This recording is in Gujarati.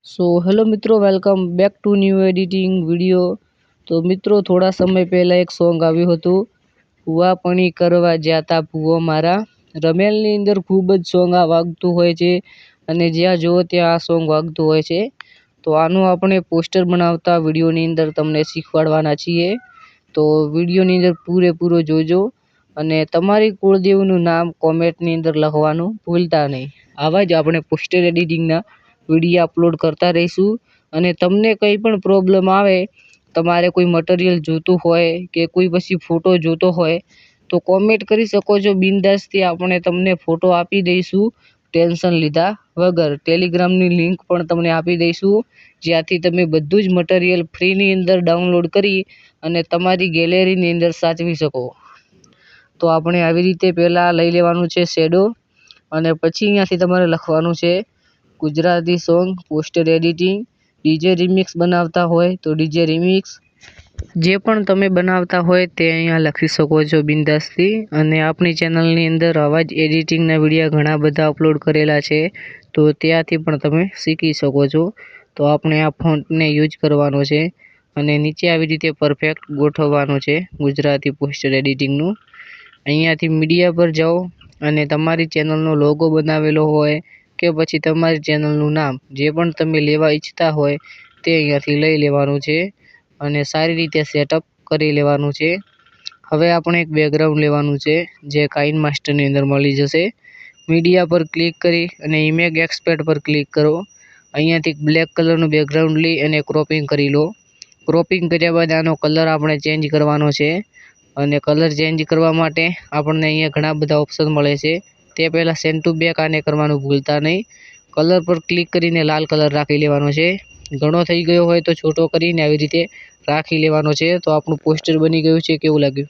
सो हेलो मित्रों, welcome back to new editing video. તો મિત્રો, થોડા સમય પહેલાં એક સોંગ આવ્યું હતું, હુવાપણી કરવા જ્યાતા ભૂવો મારા। રમેલની અંદર ખૂબ જ સોંગ આ વાગતું હોય છે અને જ્યાં જુઓ ત્યાં આ સોંગ વાગતું હોય છે। તો આનું આપણે પોસ્ટર બનાવતા વિડીયોની અંદર તમને શીખવાડવાના છીએ। તો વિડીયોની અંદર પૂરેપૂરો જોજો અને તમારી કુળદેવીનું નામ કોમેન્ટની અંદર લખવાનું ભૂલતા નહીં। આવા જ આપણે પોસ્ટર એડિટિંગના વિડીયો અપલોડ કરતા રહીશું। અને તમને કંઈ પણ પ્રોબ્લેમ આવે, તમારે કોઈ મટીરિયલ જોતું હોય કે કોઈ પછી ફોટો જોતો હોય તો કોમેન્ટ કરી શકો છો બિંદાસથી। આપણે તમને ફોટો આપી દઈશું ટેન્શન લીધા વગર। ટેલિગ્રામની લિંક પણ તમને આપી દઈશું, જ્યાંથી તમે બધું જ મટીરિયલ ફ્રીની અંદર ડાઉનલોડ કરી અને તમારી ગેલેરીની અંદર સાચવી શકો। તો આપણે આવી રીતે પહેલાં લઈ લેવાનું છે શેડો, અને પછી અહીંયાથી તમારે લખવાનું છે Gujarati song poster editing. DJ remix બનાવતા હોય તો ડીજે રિમિક્સ, જે પણ તમે બનાવતા હોય તે અહીંયા લખી શકો છો બિંદાસથી। અને આપણી ચેનલની અંદર આવા જ એડિટિંગના વિડીયો ઘણા બધા અપલોડ કરેલા છે, તો ત્યાંથી પણ તમે શીખી શકો છો। તો આપણે આ ફોન્ટને યુઝ કરવાનો છે અને નીચે આવી રીતે પરફેક્ટ ગોઠવવાનું છે ગુજરાતી પોસ્ટર એડિટિંગનું। અહીંયાથી મીડિયા પર જાઓ અને તમારી ચેનલનો લોગો બનાવેલો હોય કે પછી તમારી ચેનલનું નામ જે પણ તમે લેવા ઈચ્છતા હોય તે અહીંયાથી લઈ લેવાનું છે અને સારી રીતે સેટઅપ કરી લેવાનું છે। હવે આપણે એક બેકગ્રાઉન્ડ લેવાનું છે, જે કાઇન માસ્ટરની અંદર મળી જશે। મીડિયા પર ક્લિક કરી અને ઇમેજ એક્સપોર્ટ પર ક્લિક કરો। અહીંયાથી બ્લેક કલરનું બેકગ્રાઉન્ડ લઈ અને ક્રોપિંગ કરી લો। ક્રોપિંગ કર્યા બાદ આનો કલર આપણે ચેન્જ કરવાનો છે, અને કલર ચેન્જ કરવા માટે આપણને અહીંયા ઘણા બધા ઓપ્શન મળે છે। તે પહેલાં સેન્ડ ટુ બેક આને કરવાનું ભૂલતા નહીં। કલર પર ક્લિક કરીને લાલ કલર રાખી લેવાનો છે, ઘણો થઈ ગયો હોય તો છોટો કરીને આવી રીતે રાખી લેવાનો છે। તો આપણું પોસ્ટર બની ગયું છે, કેવું લાગ્યું?